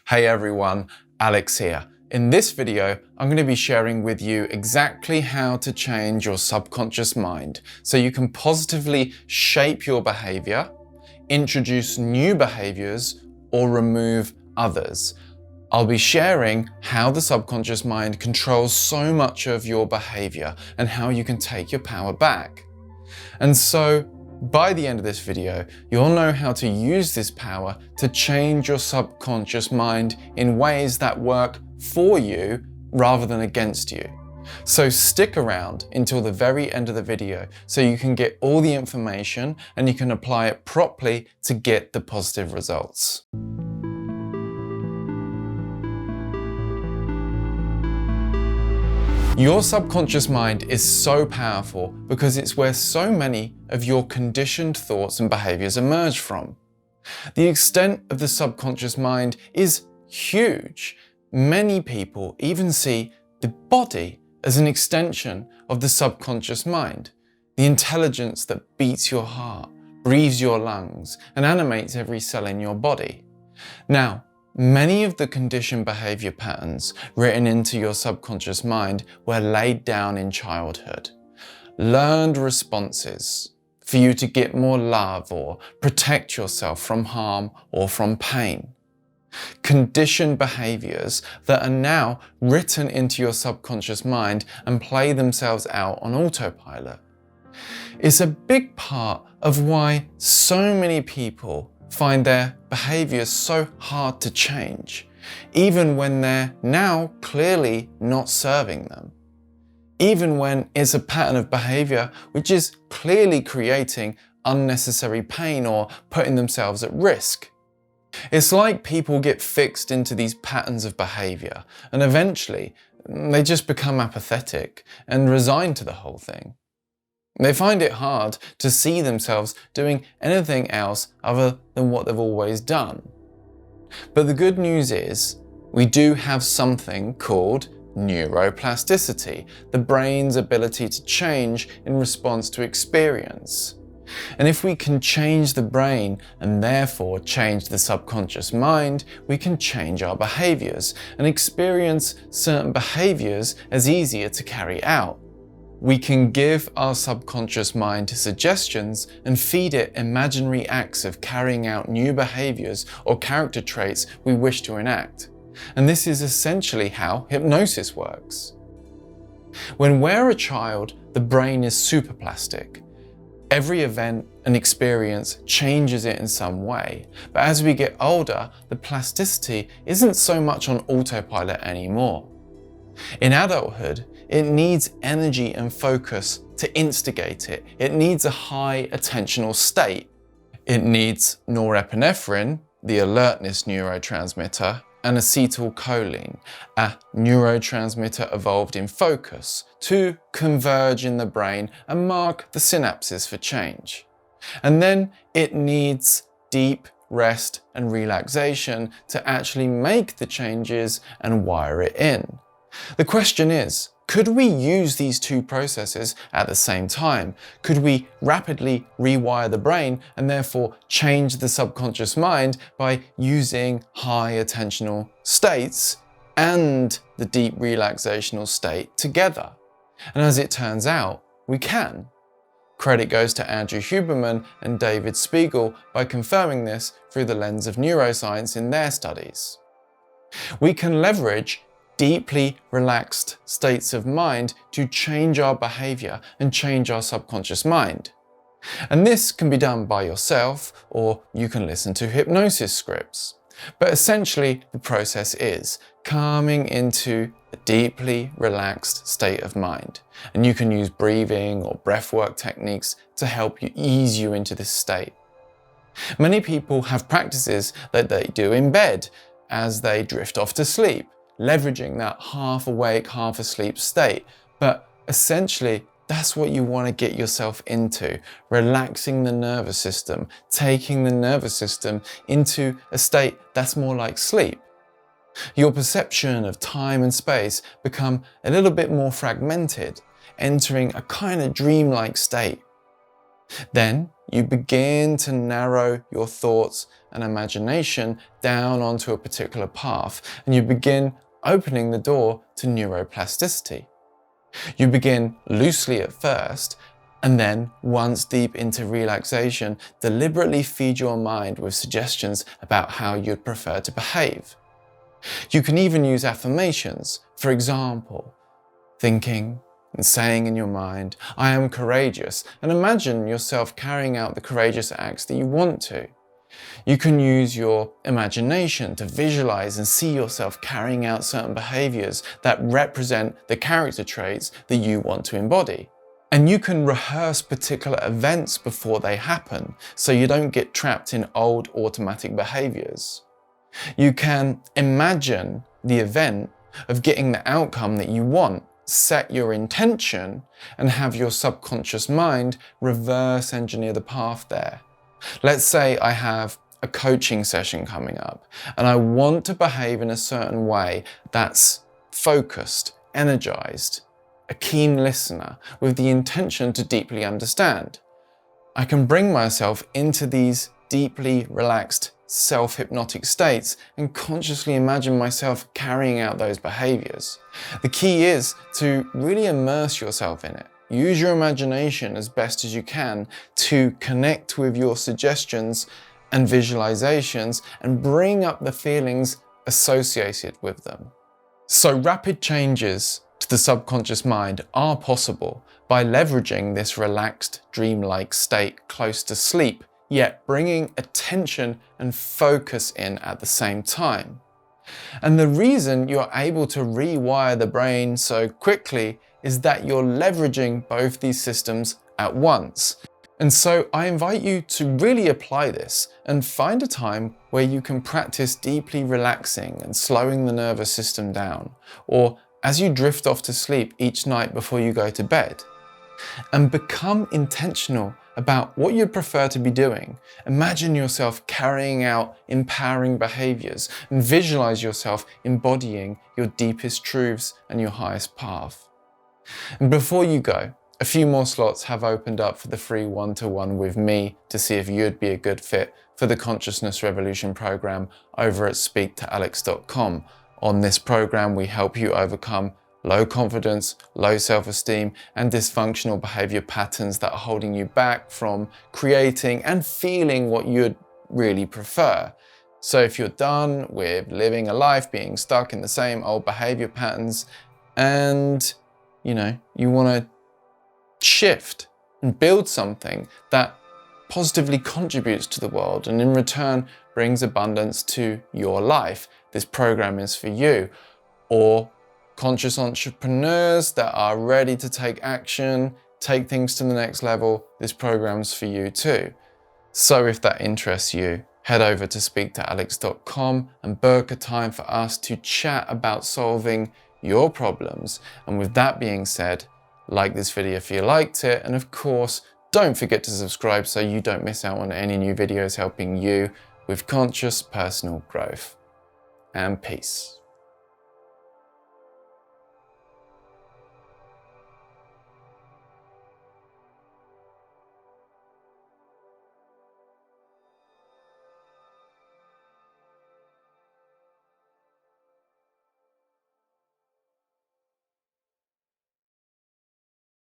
Hey everyone, Alex here. In this video, I'm going to be sharing with you exactly how to change your subconscious mind so you can positively shape your behavior, introduce new behaviors, or remove others. I'll be sharing how the subconscious mind controls so much of your behavior and how you can take your power back. And so, by the end of this video, you'll know how to use this power to change your subconscious mind in ways that work for you rather than against you. So stick around until the very end of the video so you can get all the information and you can apply it properly to get the positive results. Your subconscious mind is so powerful because it's where so many of your conditioned thoughts and behaviors emerge from. The extent of the subconscious mind is huge. Many people even see the body as an extension of the subconscious mind, the intelligence that beats your heart, breathes your lungs, and animates every cell in your body. Now, many of the conditioned behavior patterns written into your subconscious mind were laid down in childhood. Learned responses for you to get more love or protect yourself from harm or from pain. Conditioned behaviors that are now written into your subconscious mind and play themselves out on autopilot. It's a big part of why so many people find their behaviors so hard to change, even when they're now clearly not serving them. Even when it's a pattern of behavior which is clearly creating unnecessary pain or putting themselves at risk. It's like people get fixed into these patterns of behavior and eventually they just become apathetic and resign to the whole thing. They find it hard to see themselves doing anything else other than what they've always done. But the good news is, we do have something called neuroplasticity, the brain's ability to change in response to experience. And if we can change the brain and therefore change the subconscious mind, we can change our behaviors and experience certain behaviors as easier to carry out. We can give our subconscious mind suggestions and feed it imaginary acts of carrying out new behaviors or character traits we wish to enact. And this is essentially how hypnosis works. When we're a child, the brain is superplastic. Every event and experience changes it in some way. But as we get older, the plasticity isn't so much on autopilot anymore. In adulthood, it needs energy and focus to instigate it. It needs a high attentional state. It needs norepinephrine, the alertness neurotransmitter, and acetylcholine, a neurotransmitter evolved in focus, to converge in the brain and mark the synapses for change. And then it needs deep rest and relaxation to actually make the changes and wire it in. The question is, could we use these two processes at the same time? Could we rapidly rewire the brain and therefore change the subconscious mind by using high attentional states and the deep relaxational state together? And as it turns out, we can. Credit goes to Andrew Huberman and David Spiegel by confirming this through the lens of neuroscience in their studies. We can leverage deeply relaxed states of mind to change our behavior and change our subconscious mind. And this can be done by yourself, or you can listen to hypnosis scripts. But essentially, the process is calming into a deeply relaxed state of mind. And you can use breathing or breathwork techniques to help you ease you into this state. Many people have practices that they do in bed as they drift off to sleep, leveraging that half awake, half asleep state. But essentially, that's what you want to get yourself into, relaxing the nervous system, taking the nervous system into a state that's more like sleep. Your perception of time and space become a little bit more fragmented, entering a kind of dreamlike state. Then you begin to narrow your thoughts and imagination down onto a particular path, and you begin opening the door to neuroplasticity. You begin loosely at first, and then once deep into relaxation, deliberately feed your mind with suggestions about how you'd prefer to behave. You can even use affirmations, for example, thinking and saying in your mind, "I am courageous," and imagine yourself carrying out the courageous acts that you want to. You can use your imagination to visualize and see yourself carrying out certain behaviors that represent the character traits that you want to embody. And you can rehearse particular events before they happen, so you don't get trapped in old automatic behaviors. You can imagine the event of getting the outcome that you want, set your intention, and have your subconscious mind reverse engineer the path there. Let's say I have a coaching session coming up and I want to behave in a certain way that's focused, energized, a keen listener with the intention to deeply understand. I can bring myself into these deeply relaxed self-hypnotic states and consciously imagine myself carrying out those behaviors. The key is to really immerse yourself in it. Use your imagination as best as you can to connect with your suggestions and visualizations and bring up the feelings associated with them. So rapid changes to the subconscious mind are possible by leveraging this relaxed, dreamlike state close to sleep, yet bringing attention and focus in at the same time. And the reason you're able to rewire the brain so quickly is that you're leveraging both these systems at once. And so I invite you to really apply this and find a time where you can practice deeply relaxing and slowing the nervous system down, or as you drift off to sleep each night before you go to bed. And become intentional about what you'd prefer to be doing. Imagine yourself carrying out empowering behaviors and visualize yourself embodying your deepest truths and your highest path. And before you go, a few more slots have opened up for the free one-to-one with me to see if you'd be a good fit for the Consciousness Revolution program over at speaktoalex.com. On this program, we help you overcome low confidence, low self-esteem, and dysfunctional behavior patterns that are holding you back from creating and feeling what you'd really prefer. So if you're done with living a life being stuck in the same old behavior patterns and you want to shift and build something that positively contributes to the world and in return brings abundance to your life, this program is for you. Or conscious entrepreneurs that are ready to take action, take things to the next level, this program's for you too. So if that interests you, head over to speaktoalex.com and book a time for us to chat about solving your problems. And with that being said, like this video if you liked it, and of course, don't forget to subscribe so you don't miss out on any new videos helping you with conscious personal growth. And peace.